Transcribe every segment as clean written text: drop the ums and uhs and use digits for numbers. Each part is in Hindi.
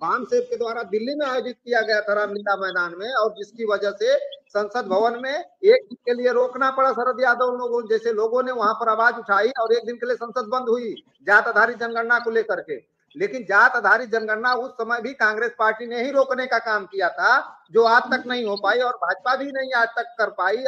वाम सेव के द्वारा दिल्ली में आयोजित किया गया था रामलीला मैदान में, और जिसकी वजह से संसद भवन में एक दिन के लिए रोकना पड़ा शरद यादव लोगों जैसे लोगों ने वहां पर आवाज उठाई, और एक दिन के लिए संसद बंद हुई जात आधारित जनगणना को लेकर के। लेकिन जात आधारित जनगणना उस समय भी कांग्रेस पार्टी ने ही रोकने का काम किया था, जो आज तक नहीं हो पाई, और भाजपा भी नहीं आज तक कर पाई।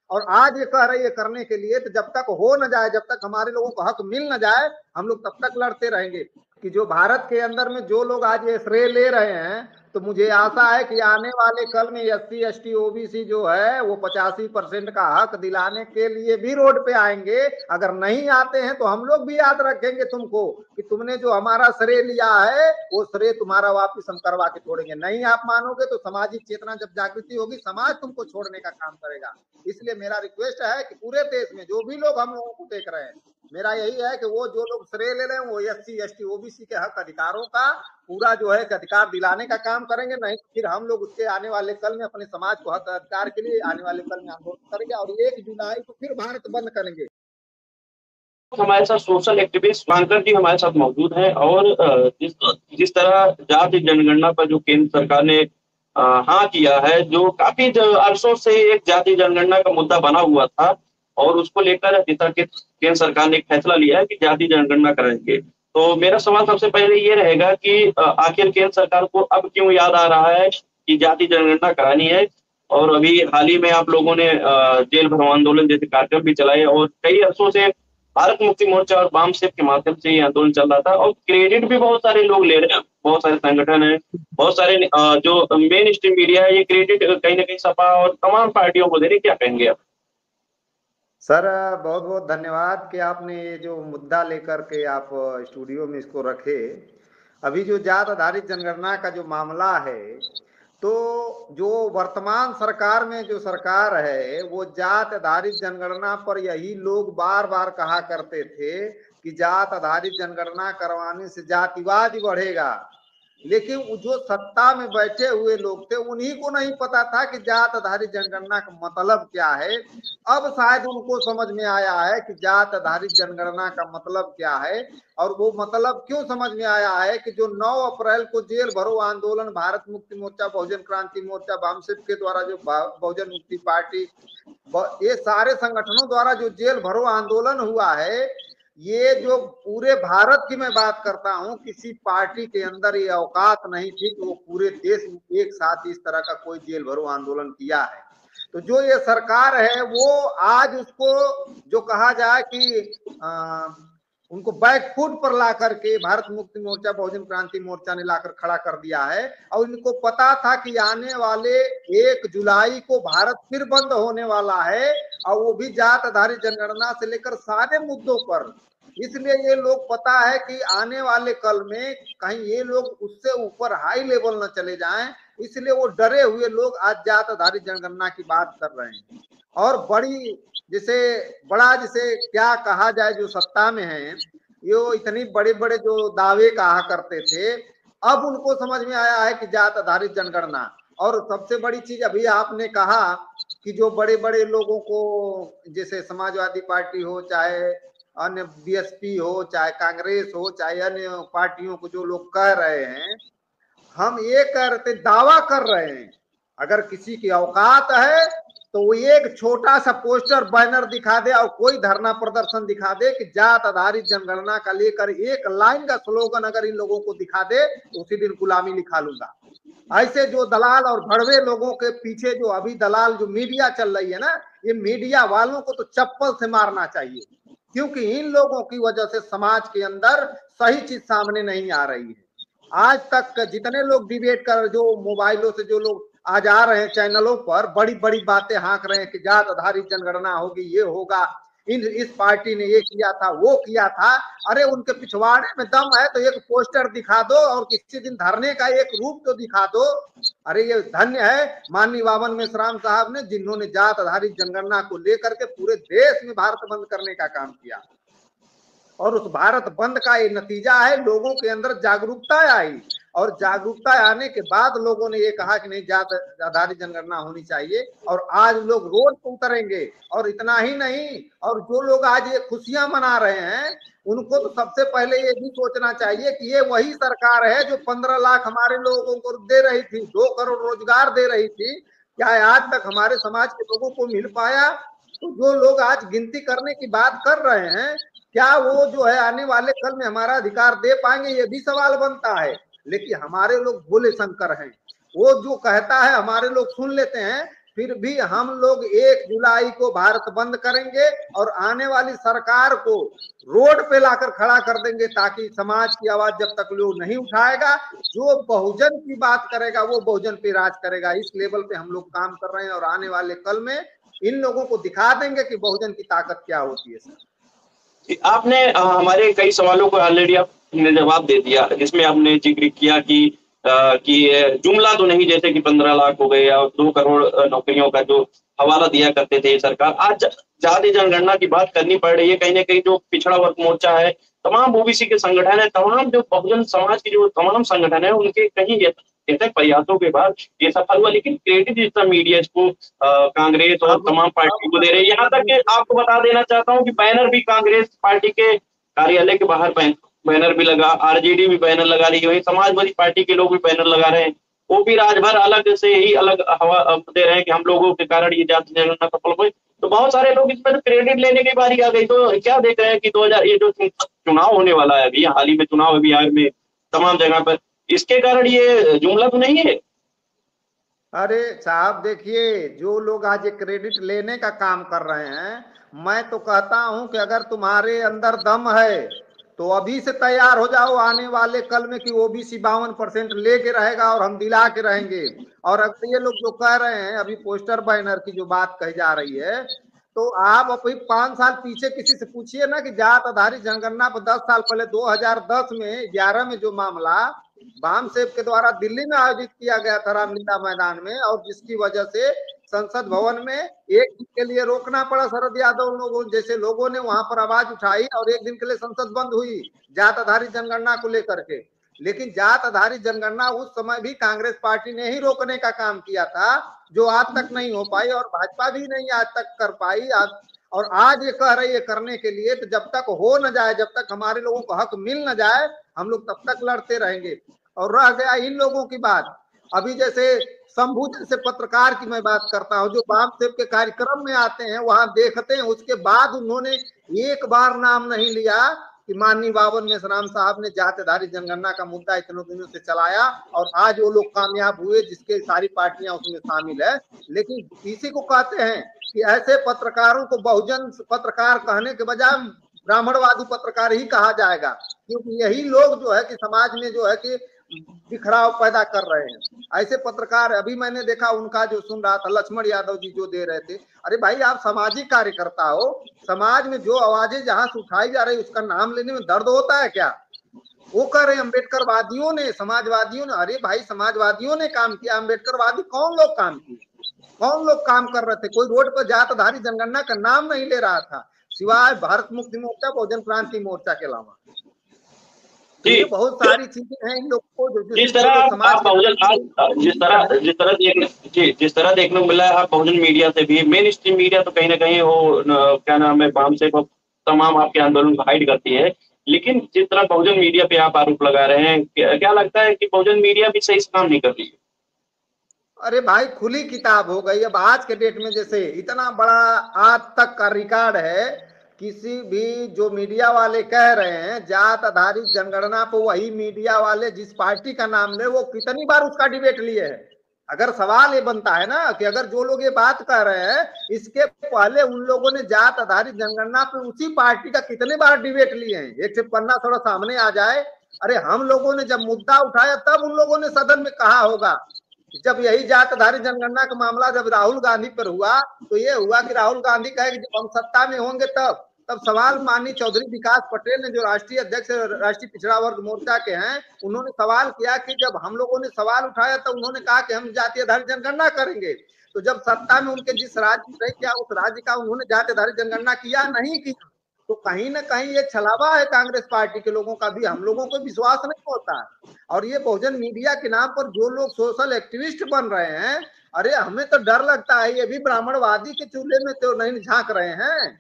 और आज ये कह रही है करने के लिए, तो जब तक हो न जाए, जब तक हमारे लोगों को हक मिल न जाए, हम लोग तब तक लड़ते रहेंगे। कि जो भारत के अंदर में जो लोग आज ये श्रेय ले रहे हैं, तो मुझे आशा है कि आने वाले कल में एससी एसटी ओबीसी जो है वो 85% का हक दिलाने के लिए भी रोड पे आएंगे। अगर नहीं आते हैं तो हम लोग भी याद रखेंगे तुमको कि तुमने जो हमारा श्रेय लिया है वो श्रेय तुम्हारा वापिस हम करवा के छोड़ेंगे। नहीं आप मानोगे तो सामाजिक चेतना जब जागृति होगी, समाज तुमको छोड़ने का काम करेगा। इसलिए मेरा रिक्वेस्ट है कि पूरे देश में जो भी लोग हम लोगों को देख रहे हैं, मेरा यही है कि वो जो लोग श्रेय ले रहे हैं वो एससी एसटी ओबीसी के हक अधिकारों का पूरा जो है अधिकार दिलाने का काम करेंगे। नहीं तो फिर हम लोग उसके आने वाले कल में अपने समाज को हक अधिकार के लिए आने वाले कल में आंदोलन करेंगे, और 1 जुलाई को फिर भारत बंद करेंगे। हमारे साथ सोशल एक्टिविस्ट वांकर जी हमारे साथ मौजूद हैं, और जिस तरह जाति जनगणना पर जो केंद्र सरकार ने हाँ किया है, जो काफी अरसों से एक जाति जनगणना का मुद्दा बना हुआ था, और उसको लेकर केंद्र सरकार ने एक फैसला लिया है कि जाति जनगणना कराएंगे। तो मेरा सवाल सबसे पहले ये रहेगा कि आखिर केंद्र सरकार को अब क्यों याद आ रहा है कि जाति जनगणना करानी है। और अभी हाल ही में आप लोगों ने जेल भरो आंदोलन जैसे कार्यक्रम भी चलाए, और कई अरसों से भारत मुक्ति मोर्चा और वाम सेव के माध्यम से ये आंदोलन चल रहा था, और क्रेडिट भी बहुत सारे लोग ले रहे हैं, बहुत सारे संगठन है, बहुत सारे जो मेन स्ट्रीम मीडिया है, ये क्रेडिट कहीं ना कहीं सपा और तमाम पार्टियों को दे रही। क्या कहेंगे आप? सर बहुत बहुत धन्यवाद कि आपने ये जो मुद्दा लेकर के आप स्टूडियो में इसको रखे। अभी जो जात आधारित जनगणना का जो मामला है, तो जो वर्तमान सरकार में जो सरकार है वो जात आधारित जनगणना पर यही लोग बार बार कहा करते थे कि जात आधारित जनगणना करवाने से जातिवाद बढ़ेगा। लेकिन जो सत्ता में बैठे हुए लोग थे उन्हीं को नहीं पता था कि जात आधारित जनगणना का मतलब क्या है। अब शायद उनको समझ में आया है कि जात आधारित जनगणना का मतलब क्या है। और वो मतलब क्यों समझ में आया है कि जो 9 अप्रैल को जेल भरो आंदोलन भारत मुक्ति मोर्चा, बहुजन क्रांति मोर्चा, वामसिप के द्वारा जो बहुजन मुक्ति पार्टी, ये सारे संगठनों द्वारा जो जेल भरो आंदोलन हुआ है, ये जो पूरे भारत की मैं बात करता हूं, किसी पार्टी के अंदर ये औकात नहीं थी कि वो पूरे देश में एक साथ इस तरह का कोई जेल भरो आंदोलन किया है। तो जो ये सरकार है वो आज उसको जो कहा जाए कि उनको बैकफुट पर ला करके भारत मुक्ति मोर्चा, बहुजन क्रांति मोर्चा ने लाकर खड़ा कर दिया है। और इनको पता था कि आने वाले 1 जुलाई को भारत फिर बंद होने वाला है, और वो भी जात आधारित जनगणना से लेकर सारे मुद्दों पर। इसलिए ये लोग पता है कि आने वाले कल में कहीं ये लोग उससे ऊपर हाई लेवल न चले जाएं, इसलिए वो डरे हुए लोग आज जात आधारित जनगणना की बात कर रहे हैं। और जिसे क्या कहा जाए, जो सत्ता में है ये इतनी बड़े बड़े जो दावे कहा करते थे, अब उनको समझ में आया है कि जात आधारित जनगणना। और सबसे बड़ी चीज अभी आपने कहा कि जो बड़े बड़े लोगों को, जैसे समाजवादी पार्टी हो, चाहे अन्य बीएसपी हो, चाहे कांग्रेस हो, चाहे अन्य पार्टियों को जो लोग कह रहे हैं, हम ये करते दावा कर रहे हैं, अगर किसी की औकात है तो वो एक छोटा सा पोस्टर बैनर दिखा दे और कोई धरना प्रदर्शन दिखा दे कि जात आधारित जनगणना का लेकर एक लाइन का स्लोगन अगर इन लोगों को दिखा दे तो उसी दिन गुलामी लिखा लूंगा। ऐसे जो दलाल और भड़वे लोगों के पीछे जो अभी दलाल जो मीडिया चल रही है ना, ये मीडिया वालों को तो चप्पल से मारना चाहिए, क्योंकि इन लोगों की वजह से समाज के अंदर सही चीज सामने नहीं आ रही है। आज तक जितने लोग डिबेट कर, जो मोबाइलों से जो लोग आज आ रहे हैं चैनलों पर, बड़ी बड़ी बातें हाँक रहे हैं कि जात आधारित जनगणना होगी, ये होगा, इस पार्टी ने ये किया था, वो किया था। अरे उनके पिछवाड़े में दम है तो एक पोस्टर दिखा दो और किसी दिन धरने का एक रूप तो दिखा दो। अरे ये धन्य है माननीय बावन मेश्राम साहब ने, जिन्होंने जात आधारित जनगणना को लेकर के पूरे देश में भारत बंद करने का काम किया। और उस भारत बंद का ये नतीजा है, लोगों के अंदर जागरूकता आई। और जागरूकता आने के बाद लोगों ने ये कहा कि नहीं जात आधारित जनगणना होनी चाहिए, और आज लोग रोड पर उतरेंगे। और इतना ही नहीं, और जो लोग आज ये खुशियां मना रहे हैं उनको तो सबसे पहले ये भी सोचना चाहिए कि ये वही सरकार है जो 15 लाख हमारे लोगों को दे रही थी, 2 करोड़ रोजगार दे रही थी। क्या आज तक हमारे समाज के लोगों को मिल पाया? तो जो लोग आज गिनती करने की बात कर रहे हैं, क्या वो जो है आने वाले कल में हमारा अधिकार दे पाएंगे, ये भी सवाल बनता है। लेकिन हमारे लोग भोले शंकर हैं, वो जो कहता है हमारे लोग सुन लेते हैं। फिर भी हम लोग 1 जुलाई को भारत बंद करेंगे और आने वाली सरकार को रोड पे लाकर खड़ा कर देंगे, ताकि समाज की आवाज जब तक लोग नहीं उठाएगा, जो बहुजन की बात करेगा वो बहुजन पे राज करेगा। इस लेवल पे हम लोग काम कर रहे हैं, और आने वाले कल में इन लोगों को दिखा देंगे कि बहुजन की ताकत क्या होती है। सर, आपने हमारे कई सवालों को ऑलरेडी आपने जवाब दे दिया, जिसमें आपने जिक्र किया कि जुमला तो नहीं, जैसे कि 15 लाख हो गए या 2 करोड़ नौकरियों का जो हवाला दिया करते थे सरकार। आज जाति जनगणना की बात करनी पड़ रही है। कहीं ना कहीं जो पिछड़ा वर्ग मोर्चा है, तमाम ओबीसी के संगठन है, तमाम जो बहुजन समाज के जो तमाम संगठन है, उनके कहीं ऐसे प्रयासों के बाद ये सफल हुआ। लेकिन क्रेडिट जितना मीडिया इसको कांग्रेस और तमाम पार्टी को दे रहे हैं। यहाँ तक कि आपको बता देना चाहता हूँ कि बैनर भी कांग्रेस पार्टी के कार्यालय के बाहर बैनर भी लगा, आरजेडी भी बैनर लगा रही है, समाजवादी पार्टी के लोग भी बैनर लगा रहे हैं। वो भी राजभर अलग से ही अलग हवा दे रहे हैं कि हम लोगों के कारण ये जाति जनगणना सफल हुई। तो बहुत सारे लोग इसमें तो क्रेडिट लेने की बारी आ गई। तो क्या देख रहे हैं कि 2000 ये जो चुनाव होने वाला है, अभी हाल ही में चुनाव है बिहार में तमाम जगह पर, इसके कारण ये जुमला तो नहीं है? अरे साहब देखिए, जो लोग आज क्रेडिट लेने का काम कर रहे हैं, मैं तो कहता हूं कि अगर तुम्हारे अंदर दम है तो अभी से तैयार हो जाओ आने वाले कल में कि ओबीसी 52% लेके रहेगा और हम दिला के रहेंगे। और अगर ये लोग जो कह रहे हैं अभी पोस्टर बैनर की जो बात कही जा रही है, तो आप अभी 5 साल पीछे किसी से पूछिए ना कि जात आधारित जनगणना पर 10 साल पहले 2010 में 11 में जो मामला वाम सेब के द्वारा दिल्ली में आयोजित किया गया था रामलीला मैदान में, और जिसकी वजह से संसद भवन में एक दिन के लिए रोकना पड़ा शरद यादव लोगों जैसे लोगों ने वहां पर आवाज उठाई, और एक दिन के लिए संसद बंद हुई जात आधारित जनगणना को लेकर के। लेकिन जात आधारित जनगणना उस समय भी कांग्रेस पार्टी ने ही रोकने का काम किया था, जो आज तक नहीं हो पाई, और भाजपा भी नहीं आज तक कर पाई। और आज ये कह रही है करने के लिए, तो जब तक हो न जाए, जब तक हमारे लोगों को हक मिल न जाए, हम लोग तब तक लड़ते रहेंगे। और रह गया इन लोगों की बात, अभी जैसे शंभू जैसे पत्रकार की मैं बात करता हूं, जो वाम सेब के कार्यक्रम में आते हैं, वहां देखते हैं, उसके बाद उन्होंने एक बार नाम नहीं लिया कि माननीय बावन मेश्राम साहब ने जाति आधारित जनगणना का मुद्दा इतने दिनों से चलाया, और आज वो लोग कामयाब हुए जिसके सारी पार्टियां उसमें शामिल है। लेकिन इसी को कहते हैं कि ऐसे पत्रकारों को बहुजन पत्रकार कहने के बजाय ब्राह्मणवादी पत्रकार ही कहा जाएगा, क्योंकि यही लोग जो है कि समाज में जो है कि बिखराव पैदा कर रहे हैं। ऐसे पत्रकार अभी मैंने देखा, उनका जो सुन रहा था लक्ष्मण यादव जी जो दे रहे थे, अरे भाई आप सामाजिक कार्यकर्ता हो, समाज में जो आवाजें जहां से उठाई जा रही उसका नाम लेने में दर्द होता है क्या? वो कह रहे अम्बेडकर वादियों ने, समाजवादियों ने, अरे भाई समाजवादियों ने काम किया, अम्बेडकर वादी कौन लोग काम किए, कौन लोग काम कर रहे थे? कोई रोड पर जात आधारित जनगणना का नाम नहीं ले रहा था, सिवाय भारत मुक्ति मोर्चा, बहुजन क्रांति मोर्चा के अलावा। तो ये बहुत सारी चीजें हैं इन लोगों को जिस तरह आप बहुजन आज जिस तरह देखने को मिला है, आप बहुजन मीडिया से भी, मेन स्ट्रीम मीडिया तो कहीं ना कहीं वो क्या नाम है वाम से तमाम आपके आंदोलन को हाइड करती है, लेकिन जिस तरह बहुजन मीडिया पे आप आरोप लगा रहे हैं, क्या लगता है कि बहुजन मीडिया भी सही से काम नहीं कर रही है? अरे भाई खुली किताब हो गई। अब आज के डेट में जैसे इतना बड़ा आज तक का रिकॉर्ड है, किसी भी जो मीडिया वाले कह रहे हैं जात आधारित जनगणना पर, वही मीडिया वाले जिस पार्टी का नाम ले वो कितनी बार उसका डिबेट लिए है। अगर सवाल ये बनता है ना कि अगर जो लोग ये बात कह रहे हैं, इसके पहले उन लोगों ने जात आधारित जनगणना पे उसी पार्टी का कितने बार डिबेट लिए हैं, एक से पन्ना थोड़ा सामने आ जाए। अरे हम लोगों ने जब मुद्दा उठाया तब उन लोगों ने सदन में कहा होगा। जब यही जात आधारित जनगणना का मामला जब राहुल गांधी पर हुआ, तो ये हुआ कि राहुल गांधी कहे कि जब हम सत्ता में होंगे तब सवाल माननीय चौधरी विकास पटेल ने, जो राष्ट्रीय अध्यक्ष राष्ट्रीय पिछड़ा वर्ग मोर्चा के हैं, उन्होंने सवाल किया कि जब हम लोगों ने सवाल उठाया तो उन्होंने कहा कि हम जाति आधारित जनगणना करेंगे। तो जब सत्ता में उनके जिस राज्य में रहे, क्या उस राज्य का उन्होंने जाति आधारित जनगणना किया? नहीं किया। तो कहीं ना कहीं ये छलावा है कांग्रेस पार्टी के लोगों का भी, हम लोगों को विश्वास नहीं होता है। और ये बहुजन मीडिया के नाम पर जो लोग सोशल एक्टिविस्ट बन रहे हैं, अरे हमें तो डर लगता है, ये भी ब्राह्मणवादी के चूल्हे में तो नहीं झांक रहे हैं।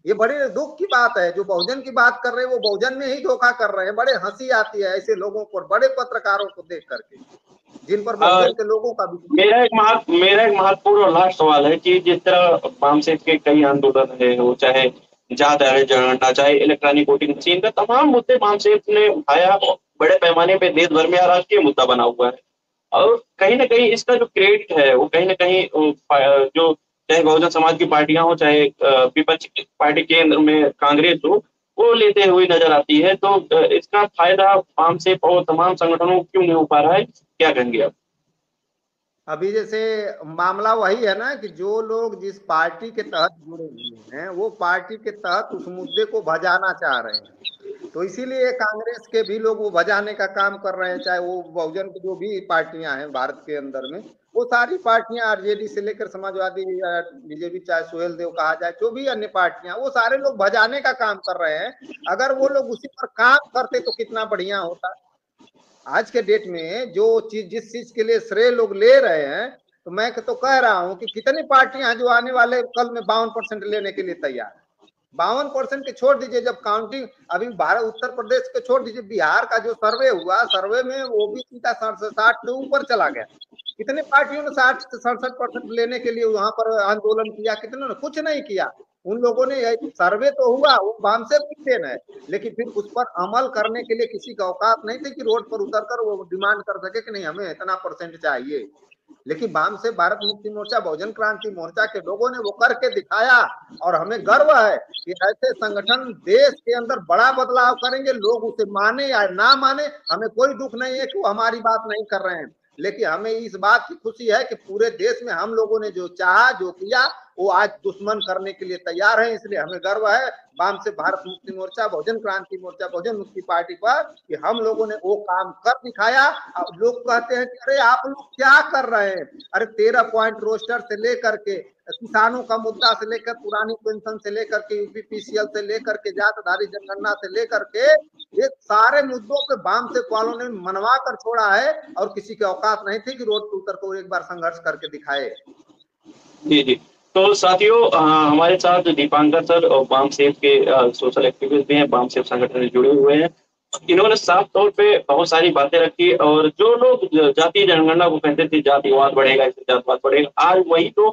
ये बड़े दुख की बात है, जो बहुजन की बात कर रहे हैं वो बहुजन में ही धोखा कर रहे हैं। बड़े हंसी आती है ऐसे लोगों पर, बड़े पत्रकारों को देख करके, जिन पर बहुजन के लोगों का भी। मेरा एक महत्वपूर्ण और लास्ट सवाल है कि जिस तरह वामसेफ के कई आंदोलन है, वो चाहे जात जनगणना, चाहे इलेक्ट्रॉनिक वोटिंग मशीन का, तमाम मुद्दे वामसेफ ने उठाया, बड़े पैमाने पे देश भर में राष्ट्रीय मुद्दा बना हुआ है। और कहीं ना कहीं इसका जो क्रेडिट है वो कहीं ना कहीं जो चाहे बहुजन समाज की पार्टियां हो, चाहे विपक्ष की पार्टी केंद्र में कांग्रेस हो, वो लेते हुए नजर आती है। तो इसका फायदा वामसेफ और तमाम संगठनों को क्यों नहीं हो पा रहा है, क्या कहेंगे आप? अभी जैसे मामला वही है ना कि जो लोग जिस पार्टी के तहत जुड़े हुए हैं वो पार्टी के तहत उस मुद्दे को भजाना चाह रहे हैं। तो इसीलिए कांग्रेस के भी लोग वो भजाने का काम कर रहे हैं, चाहे वो बहुजन की जो भी पार्टियां हैं भारत के अंदर में, वो सारी पार्टियां आरजेडी से लेकर समाजवादी, बीजेपी, चाहे सुहेल देव कहा जाए, जो भी अन्य पार्टियां, वो सारे लोग भजाने का काम कर रहे हैं। अगर वो लोग उसी पर काम करते तो कितना बढ़िया होता। आज के डेट में जो चीज, जिस चीज के लिए श्रेय लोग ले रहे हैं, तो मैं तो कह रहा हूं कि कितनी पार्टियां जो आने वाले कल में 52% लेने के लिए तैयार है। 52% के छोड़ दीजिए, जब काउंटिंग अभी भारत उत्तर प्रदेश के छोड़ दीजिए, बिहार का जो सर्वे हुआ, सर्वे में ओबीसी का 60 के ऊपर चला गया। कितने पार्टियों ने 60 से 67% लेने के लिए वहां पर आंदोलन किया, कितने ने कुछ नहीं किया। उन लोगों ने, सर्वे तो हुआ, वो वामसेफ की देन है, लेकिन फिर उस पर अमल करने के लिए किसी का औकात नहीं थी कि रोड पर उतरकर वो डिमांड कर सके कि नहीं हमें इतना परसेंट चाहिए। लेकिन वाम से भारत मुक्ति मोर्चा, बहुजन क्रांति मोर्चा के लोगों ने वो करके दिखाया। और हमें गर्व है कि ऐसे संगठन देश के अंदर बड़ा बदलाव करेंगे। लोग उसे माने या ना माने, हमें कोई दुख नहीं है कि वो हमारी बात नहीं कर रहे हैं, लेकिन हमें इस बात की खुशी है कि पूरे देश में हम लोगों ने जो चाहा, जो किया, वो आज दुश्मन करने के लिए तैयार है। इसलिए हमें गर्व है वाम से भारत मुक्ति मोर्चा, बहुजन क्रांति मोर्चा, बहुजन मुक्ति पार्टी पर कि हम लोगों ने वो काम कर दिखाया। अब लोग कहते हैं कि अरे आप लोग क्या कर रहे हैं? अरे 13 पॉइंट रोस्टर से लेकर के, किसानों का मुद्दा से लेकर, पुरानी पेंशन से लेकर के, यूपीपीसीएल से लेकर के, जात आधारित जनगणना से लेकर के, ये सारे मुद्दों पे वाम से वालों ने मनवा कर छोड़ा है। और किसी के औकात नहीं थी कि रोड पर उतर को एक बार संघर्ष करके दिखाए। जी जी। तो साथियों, हमारे साथ दीपांकर सर और वामसेफ के सोशल एक्टिविस्ट भी हैं, वामसेफ संगठन से जुड़े हुए हैं। इन्होंने साफ तौर पे बहुत सारी बातें रखी, और जो लोग जातीय जनगणना को कहते थे जातिवाद बढ़ेगा, इससे जातिवाद बढ़ेगा, आज वही तो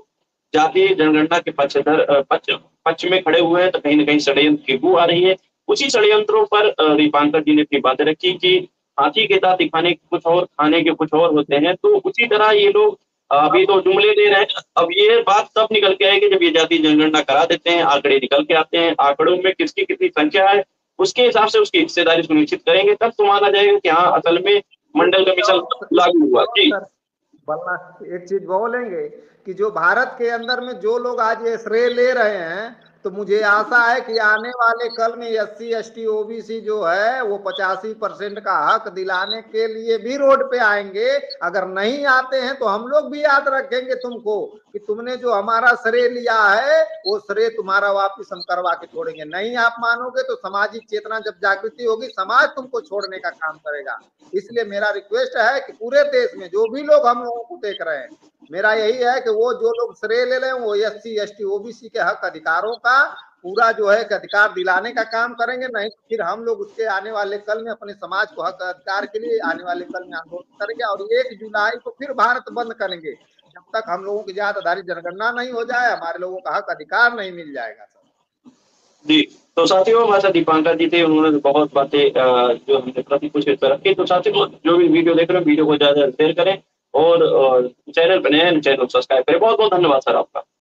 जातीय जनगणना के पक्ष में खड़े हुए हैं। तो कहीं ना कहीं षड्यंत्र की बू आ रही है। उसी षड्यंत्रों पर दीपांकर जी ने अपनी बातें रखी कि हाथी के दांत दिखाने के कुछ और, खाने के कुछ और होते हैं। तो उसी तरह ये लोग अभी तो जुमले दे रहे हैं, अब ये बात तब निकल के आएगी जब ये जातीय जनगणना करा देते हैं, आंकड़े निकल के आते हैं, आंकड़ों में किसकी कितनी संख्या है उसके हिसाब से उसकी हिस्सेदारी सुनिश्चित करेंगे, तब तो माना जाएगा कि हाँ असल में मंडल कमीशन लागू हुआ। जी बल्ला एक चीज बोलेंगे कि जो भारत के अंदर में जो लोग आज ये श्रेय ले रहे हैं, तो मुझे आशा है कि आने वाले कल में SC ST OBC जो है वो 85% का हक दिलाने के लिए भी रोड पे आएंगे। अगर नहीं आते हैं तो हम लोग भी याद रखेंगे तुमको कि तुमने जो हमारा श्रेय लिया है वो श्रेय तुम्हारा वापिस हम करवा के छोड़ेंगे। नहीं आप मानोगे तो सामाजिक चेतना जब जागृति होगी, समाज तुमको छोड़ने का काम करेगा। इसलिए मेरा रिक्वेस्ट है कि पूरे देश में जो भी लोग हम लोगों को देख रहे हैं, मेरा यही है कि वो जो लोग श्रेय ले रहे हैं वो SC ST OBC के हक अधिकारों का पूरा जो है अधिकार दिलाने का काम करेंगे। नहीं तो फिर हम लोग उसके आने वाले कल में अपने समाज को हक अधिकार के लिए आने वाले कल में आंदोलन करेंगे। और 1 जुलाई को फिर भारत बंद करेंगे जब तक हम लोगों की जात आधारित जनगणना नहीं हो जाए, हमारे लोगों का हक अधिकार नहीं मिल जाएगा। जी। तो साथियों, हमारे साथ दीपांकर जी थे, उन्होंने बहुत बातें जो हमने प्रति कुछ इस पर रखी। तो साथियों, जो भी वीडियो देख रहे हैं, वीडियो को ज्यादा शेयर करें, और चैनल पर नए हैं चैनल सब्सक्राइब करें। बहुत बहुत धन्यवाद सर आपका।